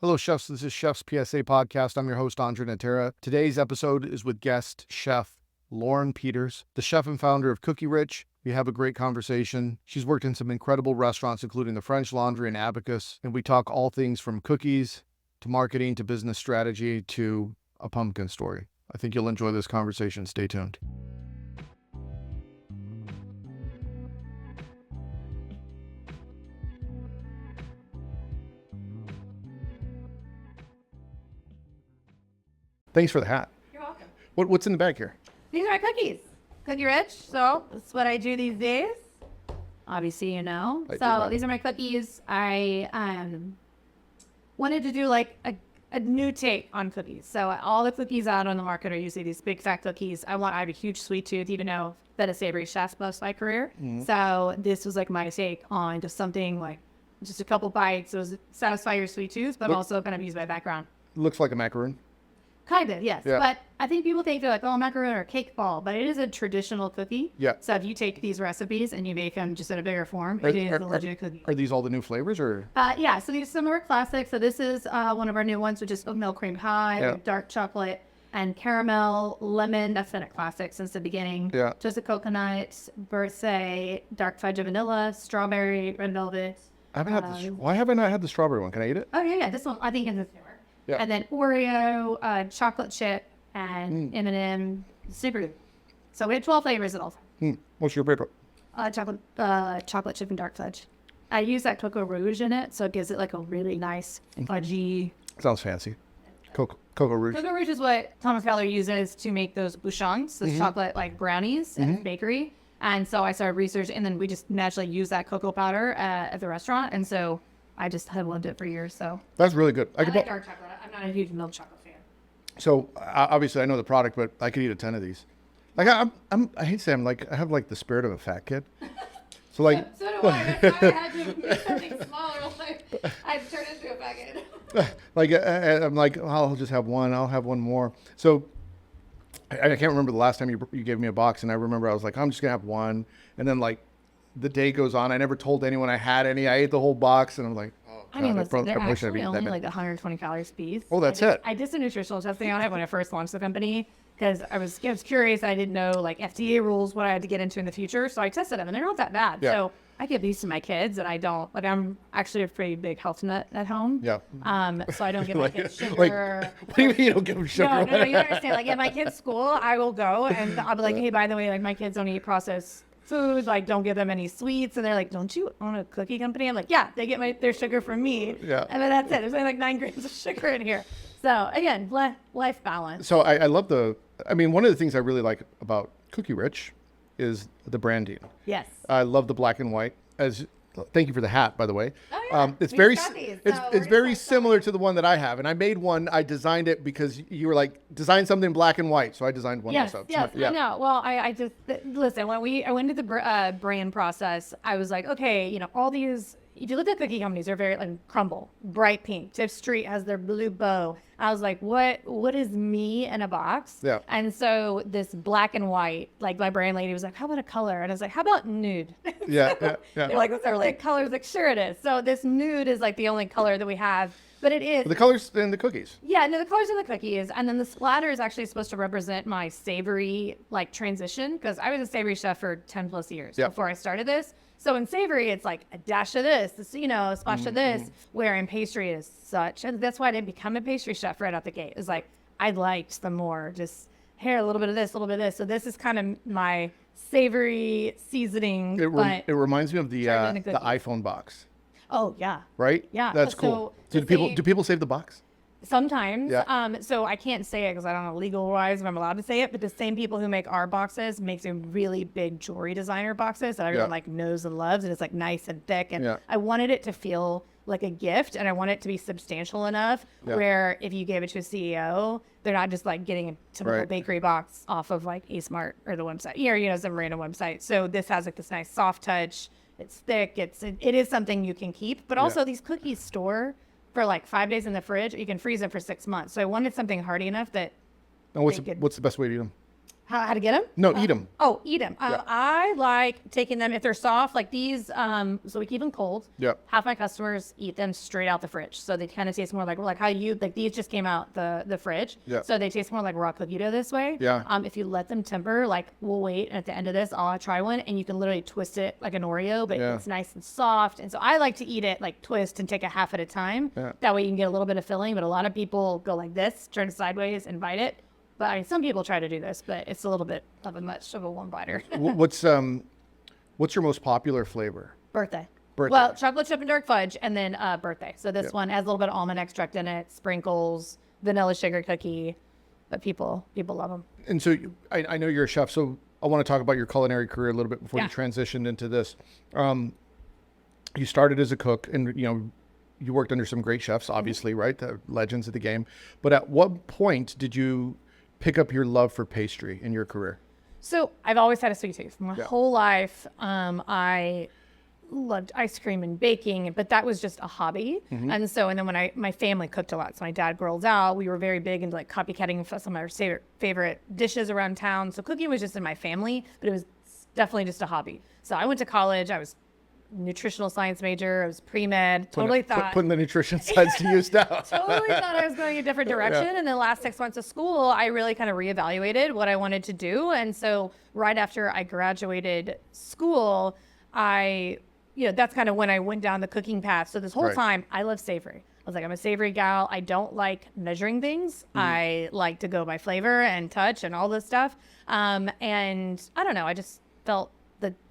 Hello, chefs. This is Chef's PSA Podcast. I'm your host, André Natera. Today's episode is with guest chef Lorin Peters, the chef and founder of Cookie Rich. We have a great conversation. She's worked in some incredible restaurants, including the French Laundry and Abacus, and we talk all things from cookies to marketing to business strategy to a pumpkin story. I think you'll enjoy this conversation. Stay tuned. Thanks for the hat. You're welcome. What's in the bag here? These are my cookies. Cookie Rich. So that's what I do these days. Obviously, you know. So these are my cookies. I wanted to do like a new take on cookies. So all the cookies out on the market are usually these big fat cookies. I have a huge sweet tooth, even though I've been a savory chef most of my career. Mm-hmm. So this was like my take on just something like just a couple bites. So satisfy your sweet tooth, but also kind of use my background. Looks like a macaroon. Kind of, yes. Yeah. But I think people think they're like, oh, macaroon or cake ball, but it is a traditional cookie. Yeah. So if you take these recipes and you make them just in a bigger form, it is a legit cookie. Are these all the new flavors or? Yeah, so these are some of our classics. So this is one of our new ones, which is oatmeal cream pie, dark chocolate, and caramel, lemon. That's been a classic since the beginning. Yeah. Toasted coconut, birthday, dark fudge vanilla, strawberry, red velvet. I haven't had this. Why haven't I had the strawberry one? Can I eat it? Oh, yeah. This one, I think, is the newer. Yeah. And then Oreo, chocolate chip, and M&M super. So we have 12 flavors at all time. What's your favorite? Chocolate chip and dark fudge. I use that Cocoa Rouge in it, so it gives it like a really nice fudgy. Sounds fancy. Cocoa Rouge. Cocoa Rouge is what Thomas Keller uses to make those bouchons, those chocolate like brownies in bakery. And so I started researching, and then we just naturally use that cocoa powder at the restaurant. And so I just have loved it for years. So that's really good. I like dark chocolate. I'm not a huge milk chocolate fan. So obviously I know the product, but I could eat a 10 of these. Like I hate to say I have like the spirit of a fat kid. So like. So do I. That's why I had to make something smaller. Like I've turned into a fat kid. Like I'm like, oh, I'll just have one. I'll have one more. So I can't remember the last time you gave me a box, and I remember I was like, I'm just gonna have one, and then like the day goes on. I never told anyone I had any. I ate the whole box, and I'm like, oh, I mean, listen, they're actually only like 120 calories a piece. Oh, that's it. I did some nutritional testing on it when I first launched the company because I was curious. I didn't know like FDA rules, what I had to get into in the future. So I tested them, and they're not that bad. Yeah. So I give these to my kids, and I don't like. I'm actually a pretty big health nut at home. Yeah. So I don't give my kids sugar. What do you mean you don't give them sugar? No, you understand. Like at my kids' school, I will go and I'll be like, hey, by the way, like my kids don't eat processed food, like don't give them any sweets, and they're like, don't you own a cookie company? I'm like, yeah, they get their sugar from me. Yeah. And then that's it. There's only like 9 grams of sugar in here. So again, life balance. So I love one of the things I really like about Cookie Rich is the branding. Yes. I love the black and white. Thank you for the hat, by the way. Oh, yeah. It's very similar to the one that I have, and I made one. I designed it because you were like, design something black and white, so I designed one also. Yes, I know. Well, I just listen. When I went to the brand process, I was like, okay, all these. If you look at cookie companies, they're very like Crumble, bright pink. Tiff Street has their blue bow. I was like, what is me in a box? Yeah. And so this black and white, like my brand lady was like, how about a color? And I was like, how about nude? Yeah. They're like, what's our like color? I was like, sure it is. So this nude is like the only color that we have, but it is. The colors in the cookies. Yeah, no, the colors in the cookies. And then the splatter is actually supposed to represent my savory like transition because I was a savory chef for 10 plus years before I started this. So in savory, it's like a dash of this, a splash of this, where in pastry it is such. And that's why I didn't become a pastry chef right out the gate. It's like, I liked the more just here, a little bit of this, a little bit of this. So this is kind of my savory seasoning. It reminds me of the iPhone box. Oh, yeah. Right? Yeah. That's cool. So do people save the box? Sometimes. Yeah. So I can't say it because I don't know legal-wise if I'm allowed to say it, but the same people who make our boxes make some really big jewelry designer boxes that everyone like knows and loves, and it's like nice and thick. And I wanted it to feel like a gift, and I want it to be substantial enough where if you gave it to a CEO, they're not just like getting a typical bakery box off of like A-Smart or the website, or some random website. So this has like this nice soft touch. It's thick. It is something you can keep, but also these cookies store for like 5 days in the fridge. You can freeze them for 6 months. So I wanted something hearty enough that. And what's the best way to eat them? How to get them? No, eat them. Oh, eat them. I like taking them if they're soft, like these. So we keep them cold. Yeah. Half my customers eat them straight out the fridge, so they kind of taste more like how you like these just came out the fridge. Yeah. So they taste more like raw cookie dough this way. Yeah. If you let them temper, like we'll wait at the end of this, I'll try one, and you can literally twist it like an Oreo, but it's nice and soft. And so I like to eat it like twist and take a half at a time. Yeah. That way you can get a little bit of filling. But a lot of people go like this, turn it sideways, and bite it. But I mean, some people try to do this, but it's a little bit of a much of a one biter. What's your most popular flavor? Birthday. Well, chocolate chip and dark fudge, and then birthday. So this one has a little bit of almond extract in it, sprinkles, vanilla sugar cookie, but people love them. And so I know you're a chef, so I want to talk about your culinary career a little bit before you transitioned into this. You started as a cook, and you worked under some great chefs, obviously, right? The legends of the game. But at what point did you pick up your love for pastry in your career? So I've always had a sweet tooth. My whole life, I loved ice cream and baking, but that was just a hobby. Mm-hmm. And then when my family cooked a lot, so my dad grilled out, we were very big into like copycatting some of our favorite dishes around town. So cooking was just in my family, but it was definitely just a hobby. So I went to college. I was nutritional science major. I was pre-med. Putting the nutrition science to use now. Totally thought I was going a different direction. Yeah. And the last 6 months of school, I really kind of reevaluated what I wanted to do. And so right after I graduated school, that's kind of when I went down the cooking path. So this whole time, I love savory. I was like, I'm a savory gal. I don't like measuring things. Mm-hmm. I like to go by flavor and touch and all this stuff. And I don't know. I just felt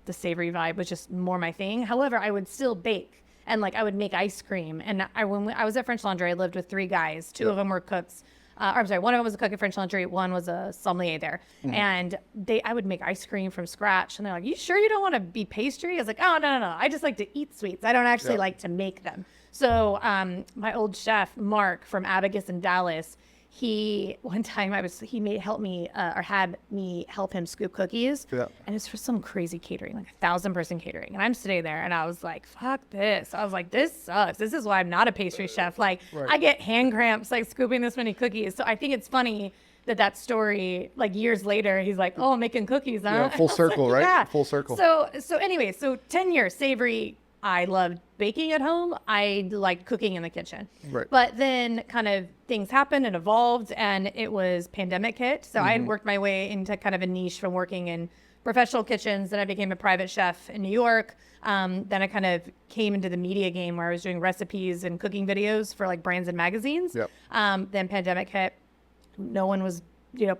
the savory vibe was just more my thing. However, I would still bake, and like I would make ice cream. And when I was at French Laundry, I lived with 3 guys. 2 of them were cooks. One of them was a cook at French Laundry. One was a sommelier there. Mm-hmm. And I would make ice cream from scratch. And they're like, you sure you don't want to be pastry? I was like, oh, no. I just like to eat sweets. I don't actually like to make them. So my old chef, Mark from Abacus in Dallas, one time had me help him scoop cookies, and it was for some crazy catering, like 1,000-person catering. And I'm sitting there, and I was like, "Fuck this!" I was like, "This sucks. This is why I'm not a pastry chef. Like, I get hand cramps like scooping this many cookies." So I think it's funny that story, like years later, he's like, "Oh, I'm making cookies, huh?" Yeah, full circle, right? Yeah. Full circle. So anyway, 10 years savory. I loved baking at home. I liked cooking in the kitchen. Right. But then kind of things happened and evolved, and it was pandemic hit. So I had worked my way into kind of a niche from working in professional kitchens. Then I became a private chef in New York. Then I kind of came into the media game where I was doing recipes and cooking videos for like brands and magazines. Yep. Then pandemic hit. No one was,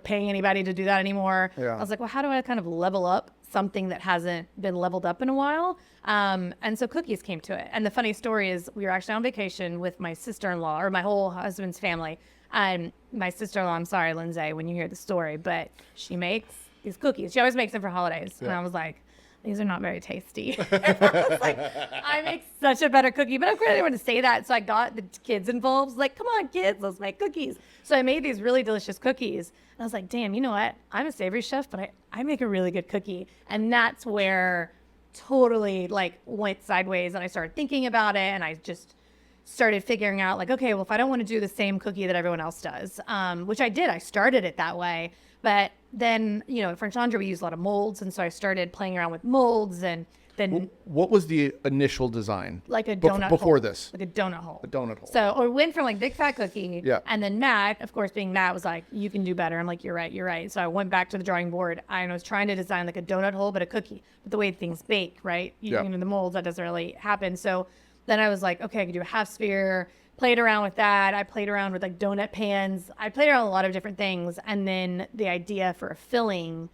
paying anybody to do that anymore. Yeah. I was like, well, how do I kind of level up something that hasn't been leveled up in a while? And so cookies came to it. And the funny story is we were actually on vacation with my sister-in-law, or my whole husband's family. And my sister-in-law, I'm sorry, Lindsay, when you hear the story, but she makes these cookies. She always makes them for holidays. Yeah. And I was like, these are not very tasty. I was like, I make such a better cookie. But of course I didn't want to say that. So I got the kids involved. Like, come on, kids, let's make cookies. So I made these really delicious cookies. And I was like, damn, you know what? I'm a savory chef, but I make a really good cookie. And that's where totally like went sideways. And I started thinking about it. And I just started figuring out like, okay, well, if I don't want to do the same cookie that everyone else does, which I did, I started it that way. But then, at French Laundry, we use a lot of molds. And so I started playing around with molds. And then... What was the initial design? Like a donut hole. Before this? Like a donut hole. A donut hole. So, or went from like big fat cookie. Yeah. And then Matt, of course, being Matt, was like, you can do better. I'm like, you're right. So I went back to the drawing board. I was trying to design like a donut hole, but a cookie. But the way things bake, right? The molds, that doesn't really happen. So then I was like, okay, I could do a half sphere. Played around with that. I played around with like donut pans. I played around with a lot of different things. And then the idea for a filling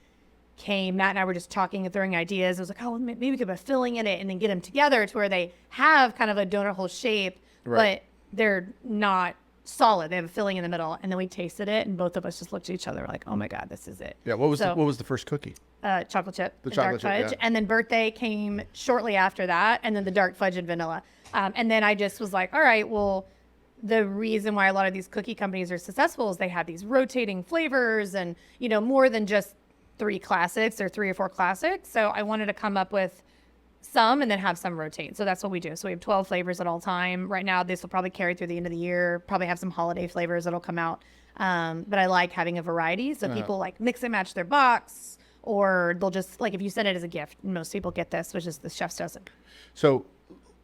came. Matt and I were just talking and throwing ideas. I was like, oh, maybe we could put a filling in it and then get them together to where they have kind of a donut hole shape, but they're not solid. They have a filling in the middle. And then we tasted it, and both of us just looked at each other like, oh my God, this is it. Yeah. What was the first cookie? Chocolate chip. The chocolate dark fudge. Chip, yeah. And then birthday came shortly after that. And then the dark fudge and vanilla. And then I just was like, all right, well, the reason why a lot of these cookie companies are successful is they have these rotating flavors and, more than just 3 classics or 3 or 4 classics. So I wanted to come up with some and then have some rotate. So that's what we do. So we have 12 flavors at all time. Right now, this will probably carry through the end of the year, probably have some holiday flavors that'll come out. But I like having a variety. So people like mix and match their box, or they'll just, like, if you send it as a gift, most people get this, which is the chef's dozen. So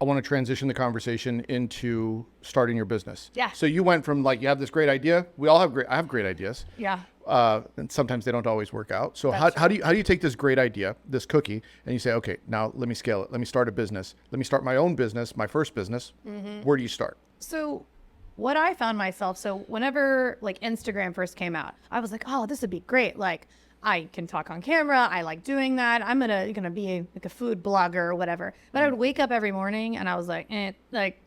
I want to transition the conversation into starting your business. Yeah. So you went from like, you have this great idea. I have great ideas. Yeah. And sometimes they don't always work out. So how do you take this great idea, this cookie, and you say, okay, now let me scale it. Let me start a business. Let me start my own business, my first business. Where do you start? So what I found myself, so whenever like Instagram first came out, I was like, oh, this would be great. Like, I can talk on camera. I like doing that. I'm gonna be like a food blogger or whatever. But I would wake up every morning and I was like, I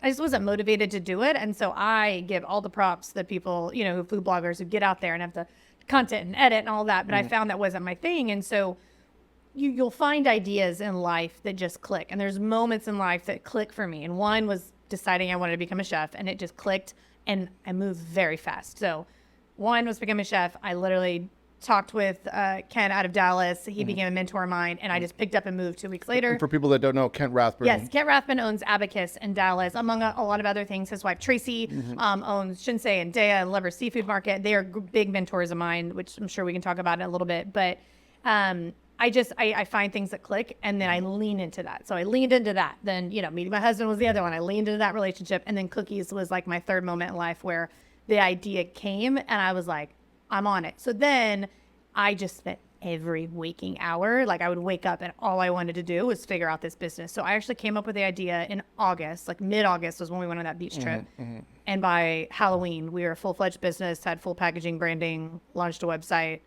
just wasn't motivated to do it. And so I give all the props that people, who food bloggers who get out there and have the content and edit and all that. But I found that wasn't my thing. And so you'll find ideas in life that just click. And there's moments in life that click for me. And one was deciding I wanted to become a chef, and it just clicked, and I moved very fast. So one was becoming a chef. I literally talked with Ken out of Dallas. He became a mentor of mine, and I just picked up and moved 2 weeks later. And for people that don't know, Kent Rathbun. Yes, Kent Rathbun owns Abacus in Dallas, among a lot of other things. His wife, Tracy, owns Shinsei and Dea and Lover Seafood Market. They are big mentors of mine, which I'm sure we can talk about in a little bit. But I find things that click, and then I lean into that. So I leaned into that. Then, meeting my husband was the other one. I leaned into that relationship. And then cookies was like my third moment in life where the idea came, and I was like, I'm on it. So then I just spent every waking hour, like I would wake up and all I wanted to do was figure out this business. So I actually came up with the idea in August, like mid-August was when we went on that beach trip. And by Halloween, we were a full-fledged business, had full packaging, branding, launched a website,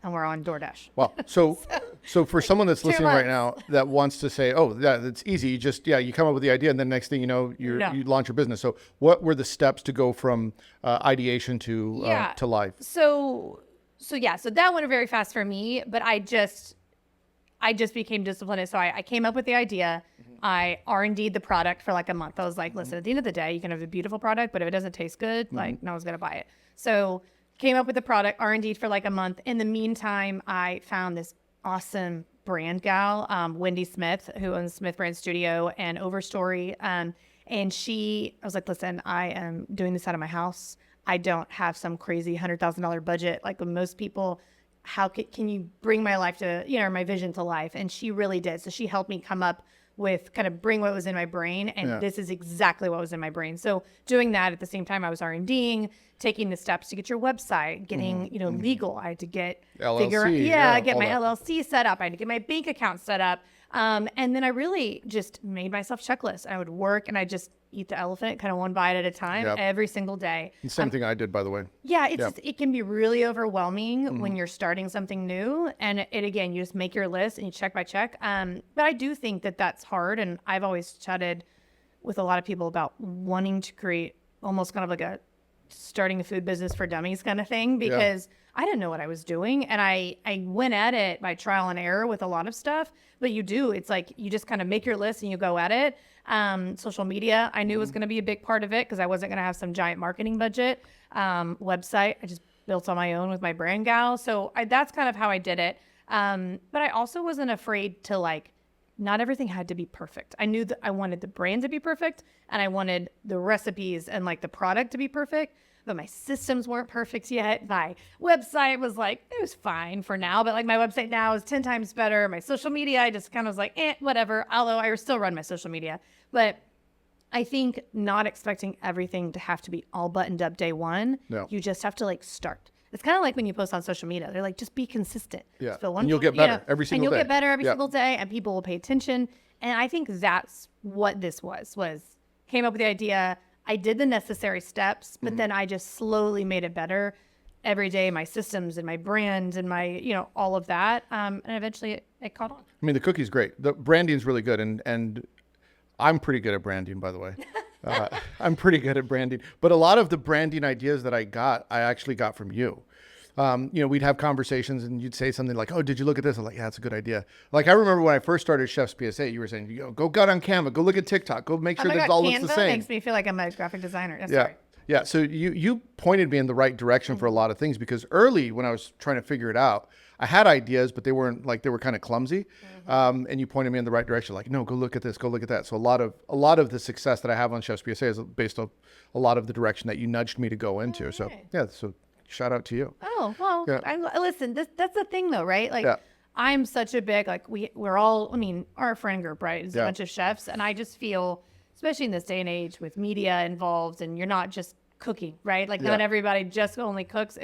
and we're on DoorDash. Wow. So for someone that's listening right now that wants to say, oh, yeah, that's easy. You just, you come up with the idea, and then next thing you know, you launch your business. So what were the steps to go from ideation to life? So that went very fast for me, but I just became disciplined. So I came up with the idea. I R&D'd the product for like a month. I was like, listen, at the end of the day, you can have a beautiful product, but if it doesn't taste good, like no one's going to buy it. So came up with the product, R&D'd for like a month. In the meantime, I found this awesome brand gal, Wendy Smith, who owns Smith Brand Studio and Overstory. And I was like, listen, I am doing this out of my house. I don't have some crazy $100,000 budget like most people. How can you bring my life to, my vision to life? And she really did. So she helped me come up with kind of bring what was in my brain. And this is exactly what was in my brain. So doing that at the same time, I was R&Ding, taking the steps to get your website, getting, legal. I had to get LLC, get my LLC set up. I had to get my bank account set up. And then I really just made myself checklists. I would work and I just eat the elephant kind of one bite at a time every single day. The same thing I did, by the way. Yeah, it can be really overwhelming when you're starting something new. And again, you just make your list and you check by check. But I do think that that's hard. And I've always chatted with a lot of people about wanting to create almost kind of like a starting a food business for dummies kind of thing, because I didn't know what I was doing. And I went at it by trial and error with a lot of stuff. But it's like you just kind of make your list and you go at it. Social media, I knew was going to be a big part of it because I wasn't going to have some giant marketing budget. Website, I just built on my own with my brand gal. So that's kind of how I did it. But I also wasn't afraid to not everything had to be perfect. I knew that I wanted the brand to be perfect and I wanted the recipes and the product to be perfect, but my systems weren't perfect yet. My website was it was fine for now, but my website now is 10 times better. My social media, I just kind of was whatever, although I still run my social media. But I think not expecting everything to have to be all buttoned up day one. No. You just have to start. It's kind of like when you post on social media. They're just be consistent. Yeah. And you'll get better every single day. And you'll get better every single day, and people will pay attention. And I think that's what this was came up with the idea. I did the necessary steps, but then I just slowly made it better every day, my systems and my brand and my, all of that. And eventually it caught on. I mean, the cookie's great. The branding's really good. And I'm pretty good at branding, by the way. I'm pretty good at branding. But a lot of the branding ideas that I actually got from you. We'd have conversations and you'd say something like, oh, did you look at this? I'm like, yeah, that's a good idea. I remember when I first started Chef's PSA, you were saying, go gut on Canva, go look at TikTok, go make sure that all looks the same. Makes me feel like I'm a graphic designer. That's yeah. right. Yeah. So you pointed me in the right direction for a lot of things, because early when I was trying to figure it out, I had ideas, but they weren't like, they were kind of clumsy. And you pointed me in the right direction. Like, no, go look at this, go look at that. So a lot of the success that I have on Chef's PSA is based on a lot of the direction that you nudged me to go into. Right. So yeah. So shout out to you. Oh, well, yeah. Listen, that's the thing though, right? Like, yeah. I'm such a big, like we're all, I mean, our friend group, right, is a bunch of chefs. And I just feel, especially in this day and age with media involved, and you're not just cooking, right? Like not everybody just only cooks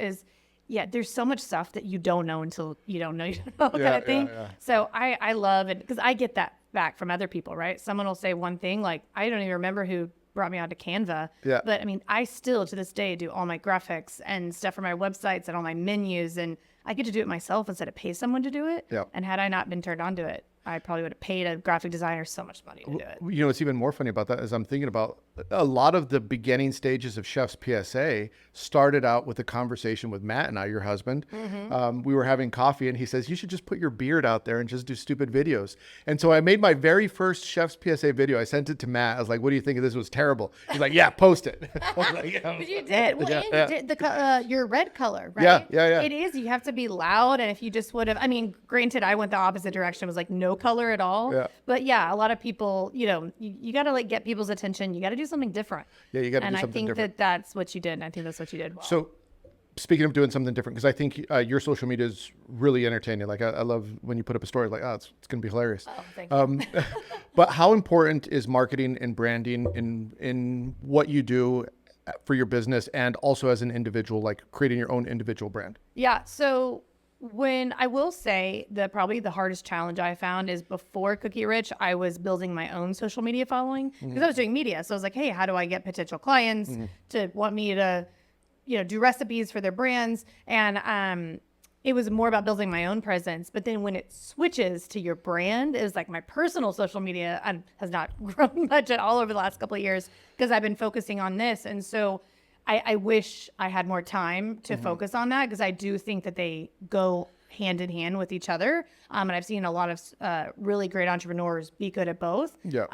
there's so much stuff that you don't know until you don't know, kind of thing. Yeah. So I love it because I get that back from other people, right? Someone will say one thing, like, I don't even remember who brought me onto Canva. Yeah. But I mean, I still to this day do all my graphics and stuff for my websites and all my menus, and I get to do it myself instead of pay someone to do it. Yeah. And had I not been turned on to it, I probably would have paid a graphic designer so much money to do it. You know, what's even more funny about that is I'm thinking about a lot of the beginning stages of Chef's PSA started out with a conversation with Matt and I, your husband. Mm-hmm. We were having coffee and he says, you should just put your beard out there and just do stupid videos. And so I made my very first Chef's PSA video. I sent it to Matt. I was like, what do you think of this? It was terrible. He's like, yeah, post it. But you did. Well, you did your red color, right? Yeah. It is. You have to be loud. And if you just would have, I mean, granted, I went the opposite direction. It was like no color at all. Yeah. But yeah, a lot of people, you know, you got to like get people's attention. You got to do something different. Yeah, you got to do something different. And I think that's what you did. And I think that's what you did well. So speaking of doing something different, because I think your social media is really entertaining. Like I love when you put up a story like, oh, it's going to be hilarious. Oh, thank you. But how important is marketing and branding in what you do for your business and also as an individual, like creating your own individual brand? Yeah. So when I will say that probably the hardest challenge I found is before Cookie Rich, I was building my own social media following because I was doing media. So I was like, hey, how do I get potential clients to want me to, you know, do recipes for their brands? And it was more about building my own presence. But then when it switches to your brand, it was like my personal social media has not grown much at all over the last couple of years because I've been focusing on this. And so I wish I had more time to focus on that because I do think that they go hand in hand with each other. And I've seen a lot of really great entrepreneurs be good at both. Yeah.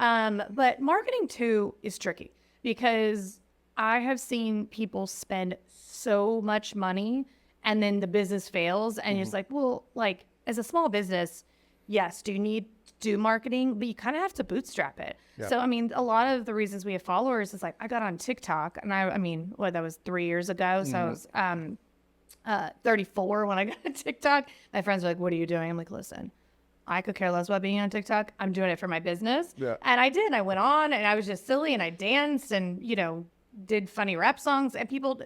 But marketing too is tricky because I have seen people spend so much money and then the business fails. And it's like, well, like as a small business, yes, do you need to do marketing? But you kind of have to bootstrap it. Yeah. So, I mean, a lot of the reasons we have followers is like, I got on TikTok and I mean, that was 3 years ago. So I was 34 when I got on TikTok. My friends were like, what are you doing? I'm like, listen, I could care less about being on TikTok. I'm doing it for my business. Yeah. And I did. I went on and I was just silly and I danced and, you know, did funny rap songs and people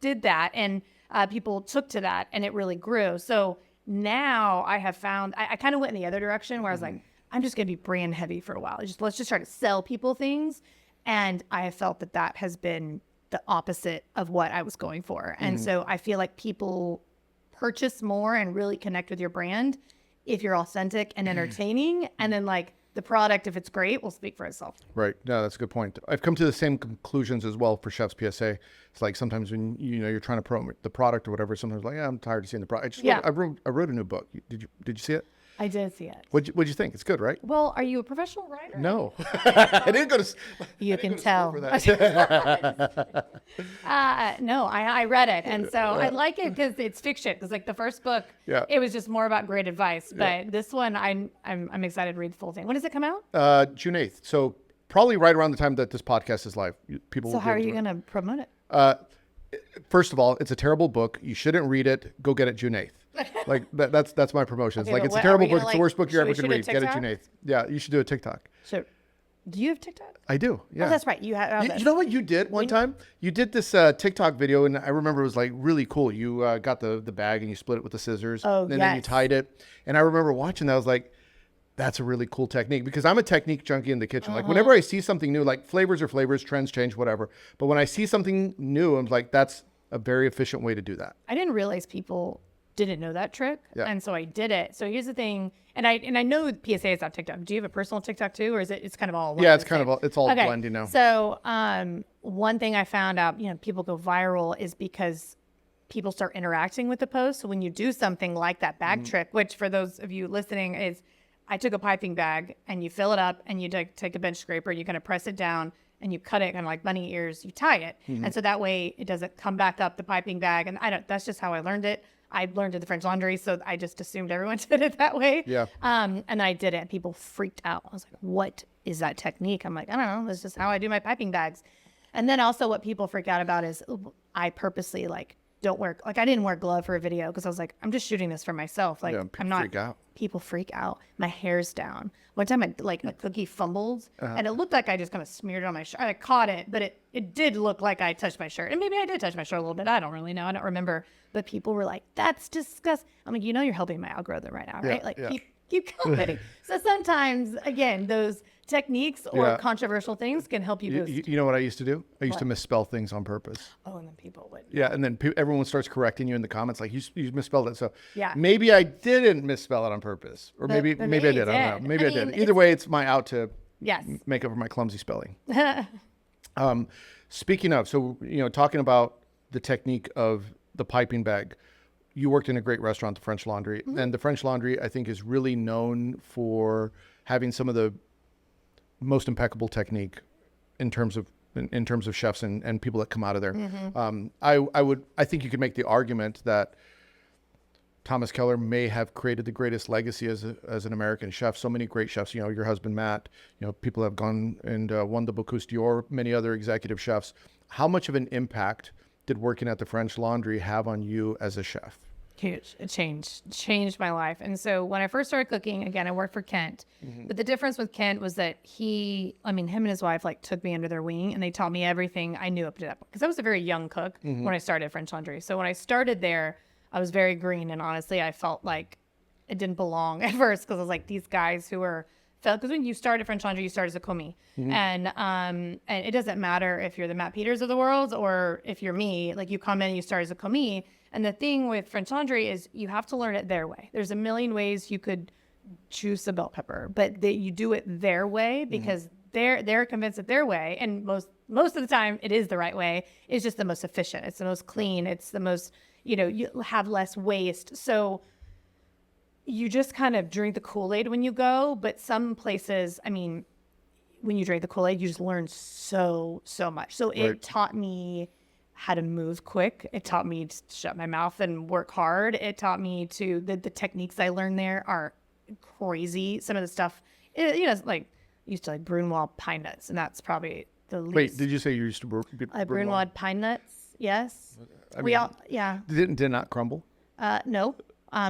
did that. And people took to that and it really grew. So now I have found, I kind of went in the other direction where I was like, I'm just going to be brand heavy for a while. Let's just try to sell people things. And I have felt that has been the opposite of what I was going for. And so I feel like people purchase more and really connect with your brand if you're authentic and entertaining. And then like the product, if it's great, will speak for itself. Right. No, that's a good point. I've come to the same conclusions as well for Chef's PSA. It's like sometimes when you're trying to promote the product or whatever, sometimes like, yeah, I'm tired of seeing the product. I wrote a new book. Did you see it? I did see it. What'd you think? It's good, right? Well, are you a professional writer? No. I didn't go to. You can tell. No, I read it, and so I like it because it's fiction. Because like the first book, it was just more about great advice. But this one, I'm excited to read the full thing. When does it come out? June 8th. So probably right around the time that this podcast is live. People. So how are you going to promote it? First of all, it's a terrible book. You shouldn't read it. Go get it June 8th. Like that's my promotion. Okay, like it's a terrible book. It's the worst book you're ever going to read. Get it June 8th. Yeah, you should do a TikTok. So, do you have TikTok? I do. Yeah. Oh, that's right. You have. You know what you did one time? You did this TikTok video, and I remember it was like really cool. You got the bag and you split it with the scissors. Oh, and then you tied it. And I remember watching that. I was like, that's a really cool technique because I'm a technique junkie in the kitchen. Like whenever I see something new, like flavors are flavors, trends change, whatever. But when I see something new, I'm like, that's a very efficient way to do that. I didn't realize people didn't know that trick. Yeah. And so I did it. So here's the thing. And I know PSA is on TikTok. Do you have a personal TikTok too? Or is it's kind of all? Yeah, it's all blending now. So one thing I found out, people go viral is because people start interacting with the post. So when you do something like that bag trick, which for those of you listening is, I took a piping bag and you fill it up and you take a bench scraper, you kind of press it down and you cut it kind of like bunny ears, you tie it. And so that way it doesn't come back up the piping bag. And that's just how I learned it. I learned at the French Laundry, so I just assumed everyone did it that way. Yeah. And then I did it, and people freaked out. I was like, what is that technique? I'm like, I don't know. That's just how I do my piping bags. And then also what people freak out about is I purposely like don't wear, like I didn't wear glove for a video because I was like, I'm just shooting this for myself. Like I'm not, freak out. People freak out. My hair's down. One time a cookie fumbled and it looked like I just kind of smeared it on my shirt. I caught it, but it did look like I touched my shirt. And maybe I did touch my shirt a little bit. I don't really know. I don't remember. But people were like, that's disgusting. I'm like, you're helping my algorithm right now, right? Keep commenting. So sometimes, again, those techniques or controversial things can help you boost. You know what I used to do? I used to misspell things on purpose. Oh, and then people would. Yeah, and then everyone starts correcting you in the comments, like, you misspelled it. So maybe I didn't misspell it on purpose. Or maybe I did. I don't know. Maybe I did. Either way, it's my out to make up for my clumsy spelling. Speaking of, so, talking about the technique of the piping bag, you worked in a great restaurant, the French Laundry. And the French Laundry, I think, is really known for having some of the most impeccable technique in terms of chefs and people that come out of there. I think you could make the argument that Thomas Keller may have created the greatest legacy as an American chef. So many great chefs, your husband, Matt, people have gone and won the Bocuse d'Or, many other executive chefs. How much of an impact did working at the French Laundry have on you as a chef? Huge. It changed my life. And so when I first started cooking, again, I worked for Kent. But the difference with Kent was that him and his wife took me under their wing and they taught me everything I knew up to that point. Because I was a very young cook when I started French Laundry. So when I started there, I was very green. And honestly, I felt like it didn't belong at first because I was like, these guys who were because when you start at French Laundry, you start as a commis. And it doesn't matter if you're the Matt Peters of the world or if you're me, like you come in and you start as a commis. And the thing with French Laundry is you have to learn it their way. There's a million ways you could juice a bell pepper, but you do it their way because they're convinced that their way, and most of the time it is the right way, is just the most efficient. It's the most clean. It's the most, you have less waste. So you just kind of drink the Kool-Aid when you go, but some places, when you drink the Kool-Aid, you just learn so much. So it taught me how to move quick. It taught me to shut my mouth and work hard. It taught me the techniques I learned there are crazy. Some of the stuff, used to Brunoise pine nuts, and that's probably the least. Wait, did you say you used to Brunoise pine nuts? Yes. Did not crumble? No.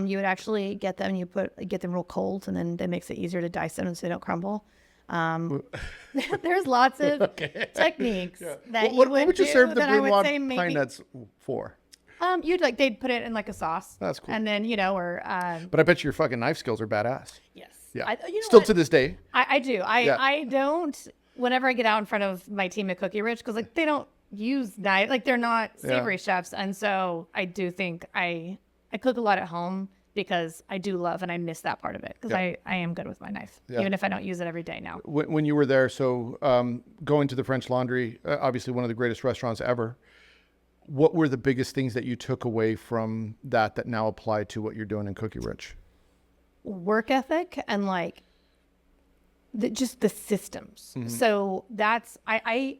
You would actually get them, get them real cold, and then that makes it easier to dice them so they don't crumble. There's lots of techniques that what would you serve the Brunoise pine nuts for? They'd put it in a sauce. That's cool. And then, But I bet your fucking knife skills are badass. Yes. Yeah. Still to this day. I do. I don't, whenever I get out in front of my team at Cookie Rich, because they don't use knife, they're not savory chefs. And so I do think I cook a lot at home because I do love and I miss that part of it because I am good with my knife, even if I don't use it every day now. When you were there, so going to the French Laundry, obviously one of the greatest restaurants ever, what were the biggest things that you took away from that now apply to what you're doing in Cookie Rich? Work ethic and just the systems. So that's,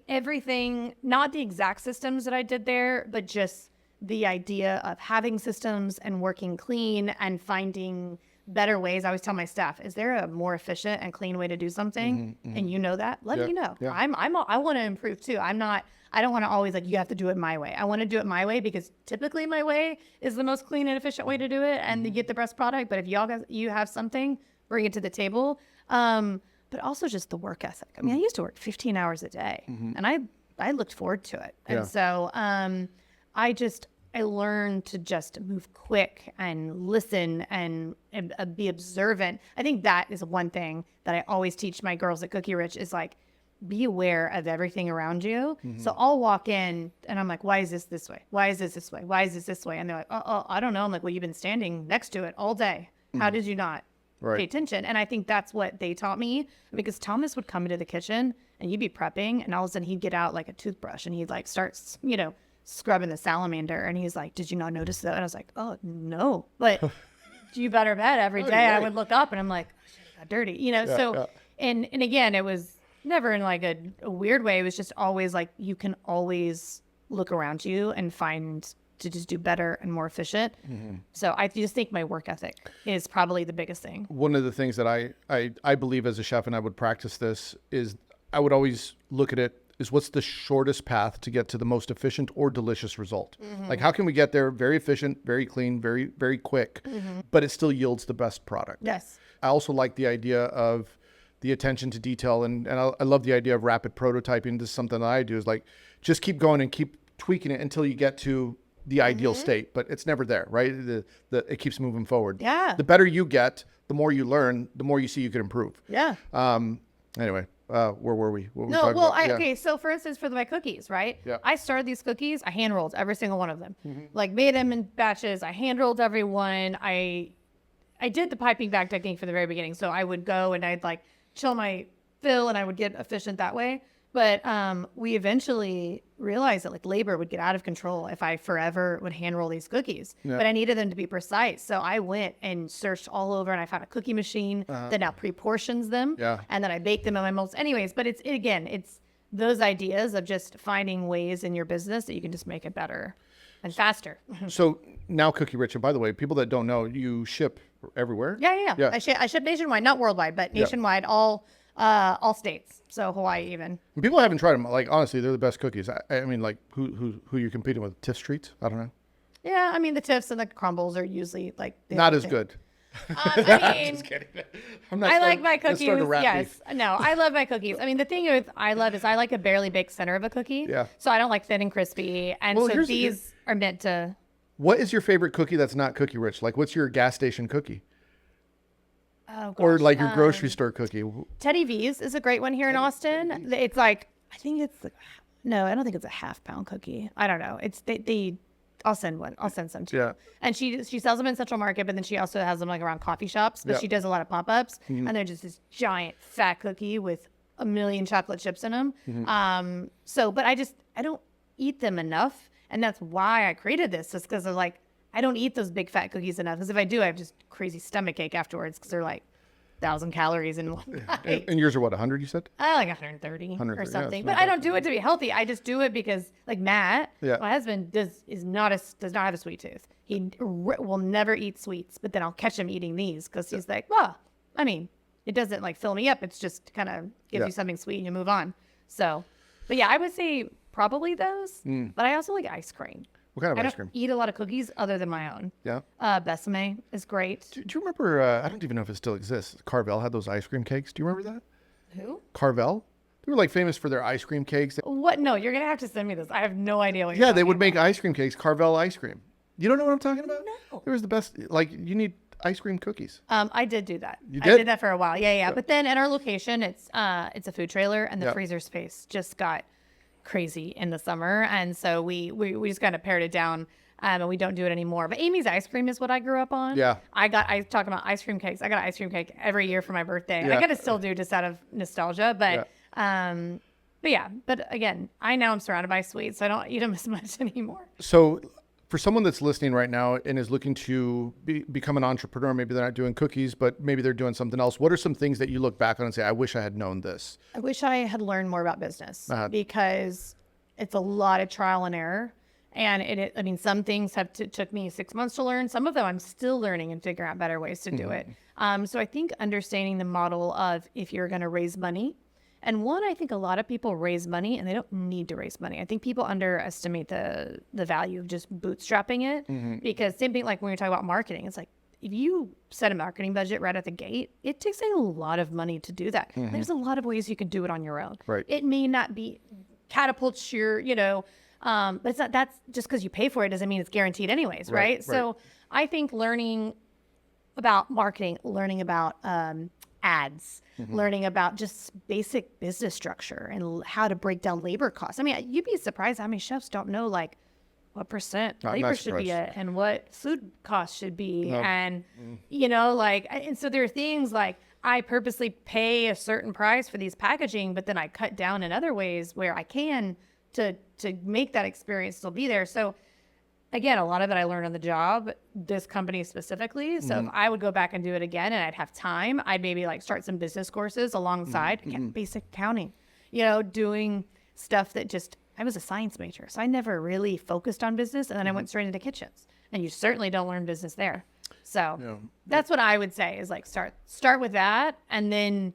everything, not the exact systems that I did there, but just the idea of having systems and working clean and finding better ways. I always tell my staff, is there a more efficient and clean way to do something? And you know that, let me know. I want to improve too. I don't want to always you have to do it my way. I want to do it my way because typically my way is the most clean and efficient way to do it and to get the best product. But if you have something, bring it to the table. But also just the work ethic. I used to work 15 hours a day and I looked forward to it. And so I learned to just move quick and listen and be observant. I think that is one thing that I always teach my girls at Cookie Rich is be aware of everything around you. So I'll walk in and I'm like, why is this way? Why is this way? Why is this way? And they're like, oh, I don't know. I'm like, well, you've been standing next to it all day. How did you not pay attention? And I think that's what they taught me because Thomas would come into the kitchen and you'd be prepping and all of a sudden he'd get out a toothbrush and he'd start, scrubbing the salamander and he's like, did you not notice that? And I was like, oh no, but you better bet every day I would look up and I'm like, I got dirty, and again, it was never in like a weird way. It was just always like, you can always look around you and find to just do better and more efficient. So I just think my work ethic is probably the biggest thing. One of the things that I believe as a chef, and I would practice this, is I would always look at it is what's the shortest path to get to the most efficient or delicious result? Like, how can we get there very efficient, very clean, very, very quick, but it still yields the best product? Yes. I also like the idea of the attention to detail, and I love the idea of rapid prototyping. This is something that I do, is like, just keep going and keep tweaking it until you get to the ideal state, but it's never there, right? It keeps moving forward. Yeah. The better you get, the more you learn, the more you see you can improve. Yeah. Anyway, where were we? What were we No, talking well, about? okay. So for instance, for my cookies, right? Yeah. I started these cookies. I hand rolled every single one of them. Like made them in batches. I hand rolled every one. I did the piping bag technique from the very beginning. So I would go and I'd like chill my fill and I would get efficient that way. But we eventually realized that like labor would get out of control if I forever would hand roll these cookies. Yeah. But I needed them to be precise. So I went and searched all over and I found a cookie machine that now pre-portions them. Yeah. And then I bake them in my molds. Anyways, but it's those ideas of just finding ways in your business that you can just make it better and faster. So now Cookie Rich, and by the way, people that don't know, you ship everywhere? Yeah. I ship nationwide, not worldwide, but nationwide, all states. So Hawaii even. And people haven't tried them. Like, honestly, they're the best cookies. I mean, like, who you're competing with? Tiff Streets? I don't know. Yeah, I mean, the tiffs and the crumbles are usually like not as good. I mean, Just kidding. I like my cookies. Yes. No, I love my cookies. I mean, the thing is I like a barely baked center of a cookie. Yeah. So I don't like thin and crispy. And Well, so these are meant to. What is your favorite cookie that's not Cookie Rich? Like, what's your gas station cookie? Oh, gosh. Or like your grocery store cookie? Teddy V's is a great one here in Austin. It's like, I think it's, no, I don't think it's a half-pound cookie. I don't know. It's, I'll send one. I'll send some to you. And she sells them in Central Market, but then she also has them like around coffee shops. But she does a lot of pop-ups, and they're just this giant fat cookie with a million chocolate chips in them. But I don't eat them enough, and that's why I created this. Just because of like, I don't eat those big fat cookies enough. Because if I do, I have just crazy stomach ache afterwards. Because they're like 1,000 calories in one bite. And yours are what, 100 you said? Like 130 or something. But I don't do it to be healthy. I just do it because, like Matt, my husband, does not have a sweet tooth. He will never eat sweets. But then I'll catch him eating these because he's like, well, I mean, it doesn't like fill me up. It's just kind of gives you something sweet and you move on. So, but yeah, I would say probably those. But I also like ice cream. What kind of ice cream? I don't eat a lot of cookies other than my own. Yeah. Besame is great. Do you remember, I don't even know if it still exists, Carvel had those ice cream cakes. Do you remember that? Who? Carvel? They were like famous for their ice cream cakes. What? No, you're going to have to send me this. I have no idea what you're talking they would make about. ice cream cakes, Carvel ice cream. You don't know what I'm talking about? No. It was the best, like, you need ice cream cookies. I did do that. You did? I did that for a while. Yeah. But then at our location, it's a food trailer, and the freezer space just got crazy in the summer, and so we just kind of pared it down. And we don't do it anymore. But Amy's ice cream is what I grew up on. Yeah. I talk about ice cream cakes. I got an ice cream cake every year for my birthday. Yeah. I gotta still do just out of nostalgia. But but again, I now am surrounded by sweets, so I don't eat them as much anymore. So for someone that's listening right now and is looking to become an entrepreneur, maybe they're not doing cookies, but maybe they're doing something else. What are some things that you look back on and say, I wish I had known this? I wish I had learned more about business because it's a lot of trial and error. And I mean, some things took me 6 months to learn. Some of them I'm still learning and figuring out better ways to do it. So I think understanding the model of if you're going to raise money, and I think a lot of people raise money and they don't need to raise money. I think people underestimate the value of just bootstrapping it because same thing like when we talk about marketing, it's like if you set a marketing budget right at the gate, it takes a lot of money to do that. There's a lot of ways you can do it on your own. Right. It may not be catapult your, but it's not, that's just because you pay for it doesn't mean it's guaranteed anyways, right? So I think learning about marketing, learning about ads, learning about just basic business structure and how to break down labor costs. I mean, you'd be surprised how many chefs don't know like what percent labor should be at and what food costs should be. And, and so there are things like I purposely pay a certain price for these packaging, but then I cut down in other ways where I can to make that experience still be there. So again, a lot of it I learned on the job, this company specifically. So if I would go back and do it again and I'd have time, I'd maybe like start some business courses alongside, again, basic accounting, doing stuff that just, I was a science major, so I never really focused on business. And then I went straight into kitchens, and you certainly don't learn business there. So that's what I would say is like start with that and then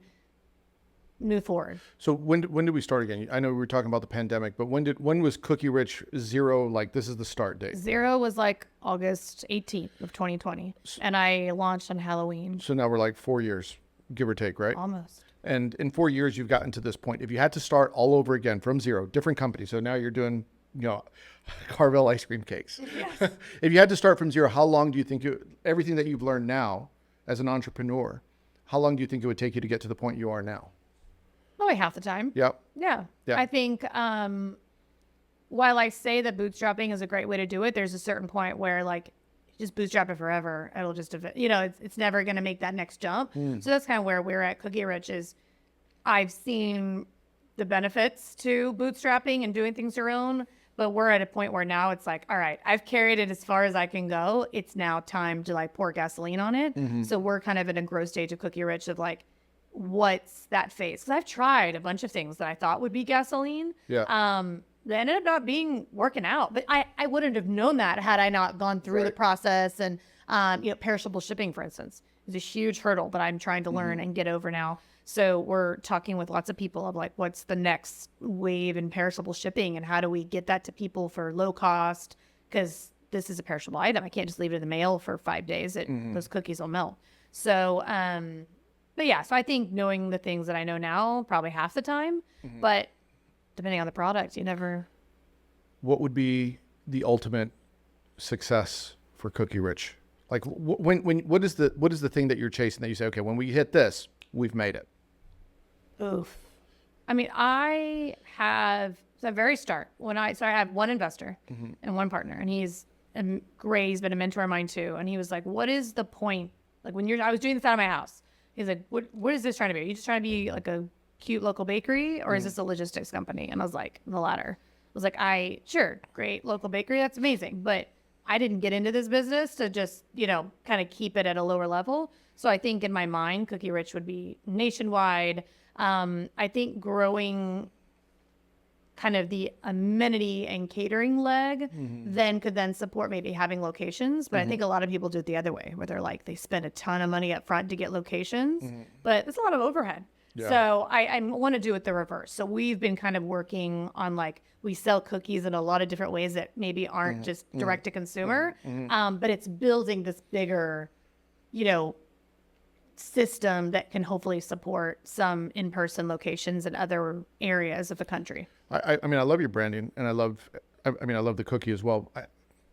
move forward. So when did we start again? I know we were talking about the pandemic, but when was Cookie Rich zero? Like, this is the start date. Zero was like August 18th of 2020, and I launched on Halloween. So now we're like 4 years, give or take, right? Almost. And in 4 years, you've gotten to this point. If you had to start all over again from zero, different company. So now you're doing, Carvel ice cream cakes. Yes. If you had to start from zero, how long do you think everything that you've learned now as an entrepreneur, how long do you think it would take you to get to the point you are now? Probably half the time. Yep. Yeah. I think while I say that bootstrapping is a great way to do it, there's a certain point where like just bootstrap it forever. It'll just, it's never going to make that next jump. So that's kind of where we're at Cookie Rich is I've seen the benefits to bootstrapping and doing things your own, but we're at a point where now it's like, all right, I've carried it as far as I can go. It's now time to like pour gasoline on it. So we're kind of in a growth stage of Cookie Rich of like, what's that phase? Because I've tried a bunch of things that I thought would be gasoline. Yeah. They ended up not working out, but I wouldn't have known that had I not gone through the process. And perishable shipping, for instance, is a huge hurdle that I'm trying to learn and get over now. So we're talking with lots of people of like, what's the next wave in perishable shipping, and how do we get that to people for low cost? Because this is a perishable item. I can't just leave it in the mail for 5 days. Those cookies will melt. So, but yeah, so I think knowing the things that I know now, probably half the time, but depending on the product, you never. What would be the ultimate success for Cookie Rich? Like what is the thing that you're chasing that you say, okay, when we hit this, we've made it? Oof. I mean, I have, so at the very start, I have one investor and one partner, and he's great. He's been a mentor of mine too. And he was like, what is the point? Like I was doing this out of my house. He's like, what is this trying to be? Are you just trying to be like a cute local bakery, or is this a logistics company? And I was like, the latter. I was like, sure, great local bakery. That's amazing. But I didn't get into this business to just, kind of keep it at a lower level. So I think in my mind, Cookie Rich would be nationwide. I think growing kind of the amenity and catering leg could support maybe having locations. But I think a lot of people do it the other way, where they're like, they spend a ton of money up front to get locations, but it's a lot of overhead. Yeah. So I want to do it the reverse. So we've been kind of working on like, we sell cookies in a lot of different ways that maybe aren't just direct to consumer, but it's building this bigger, system that can hopefully support some in-person locations in other areas of the country. I mean, I love your branding, and I love the cookie as well.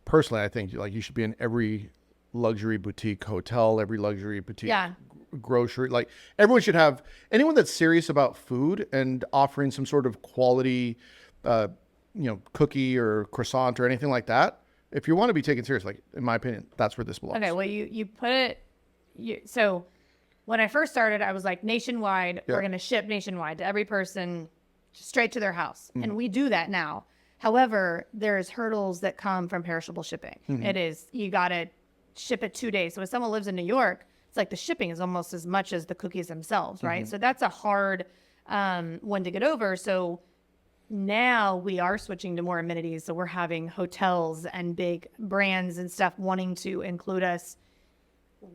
Personally, I think like you should be in every luxury boutique hotel, every luxury boutique grocery. Like everyone should have, anyone that's serious about food and offering some sort of quality, cookie or croissant or anything like that. If you want to be taken serious, like in my opinion, that's where this belongs. Okay, well, you put it. So when I first started, I was like, nationwide, we're going to ship nationwide to every person straight to their house. And we do that now. However, there's hurdles that come from perishable shipping. It is, you got to ship it 2 days. So if someone lives in New York, it's like the shipping is almost as much as the cookies themselves, right? So that's a hard one to get over. So now we are switching to more amenities. So we're having hotels and big brands and stuff wanting to include us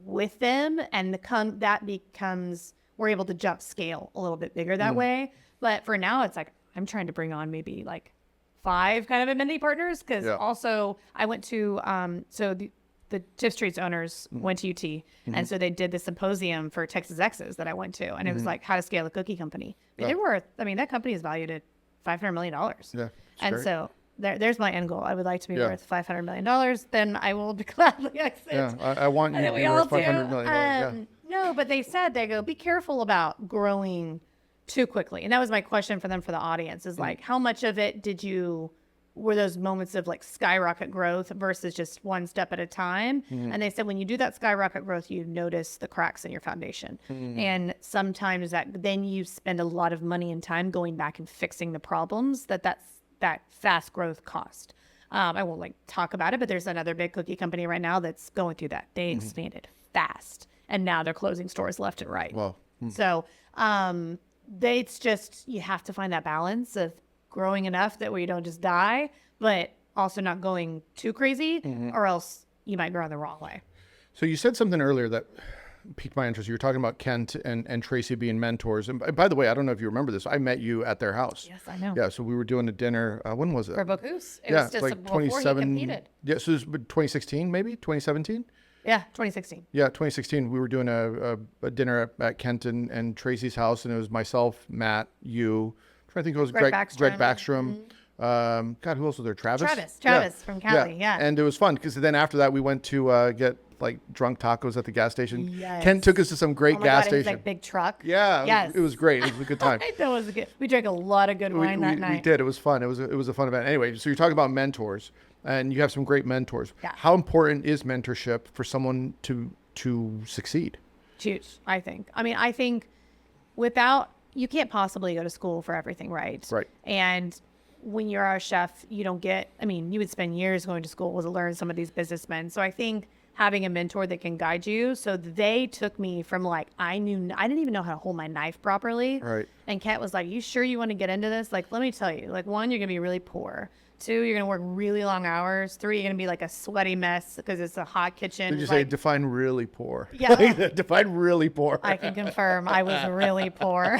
with them, and that becomes, we're able to jump scale a little bit bigger that way. But for now, it's like I'm trying to bring on maybe like 5 kind of amenity partners, because also I went to so the Tiff Streets owners went to UT, and so they did the symposium for Texas X's that I went to, and it was like how to scale a cookie company. They're worth, that company is valued at $500 million. Yeah, and great. So there's my end goal. I would like to be worth $500 million. Then I will gladly exit. Yeah, I want you to be worth $500 million. No, but they go, be careful about growing too quickly. And that was my question for them, for the audience, is like, how much of it were those moments of like skyrocket growth versus just one step at a time? And they said, when you do that skyrocket growth, you notice the cracks in your foundation. And sometimes then you spend a lot of money and time going back and fixing the problems that fast growth cost. I won't like talk about it, but there's another big cookie company right now that's going through that. They expanded fast, and now they're closing stores left and right. Well, so it's just, you have to find that balance of growing enough that where you don't just die, but also not going too crazy, or else you might grow the wrong way. So you said something earlier that piqued my interest. You were talking about Kent and Tracy being mentors. And by the way, I don't know if you remember this. I met you at their house. Yes, I know. Yeah, so we were doing a dinner. When was it? For Bocuse. It Yeah, was just like before he 27. competed. Yeah, so it was 2016, maybe 2017. Yeah, 2016. Yeah, 2016. We were doing a dinner at Kent and Tracy's house, and it was myself, Matt, you. I'm trying to think who was Greg Backstrom. God, who else was there? Travis from Cali. Yeah. And it was fun because then after that we went to get like drunk tacos at the gas station. Yes. Kent took us to some great gas station. It was like big truck. Yeah. Yes. It was great. It was a good time. That was good. We drank a lot of good wine that night. We did. It was fun. It was a fun event. Anyway, so you're talking about mentors, and you have some great mentors. Yeah. How important is mentorship for someone to succeed? Huge, I think. I mean, I think you can't possibly go to school for everything, right? Right. And when you're a chef, you would spend years going to school to learn some of these businessmen. So I think having a mentor that can guide you. So they took me from like, I didn't even know how to hold my knife properly. Right. And Kat was like, you sure you want to get into this? Like, let me tell you, like, 1, you're going to be really poor. 2, you're going to work really long hours. 3, you're going to be like a sweaty mess because it's a hot kitchen. Did you say define really poor? Yeah. Define really poor. I can confirm I was really poor.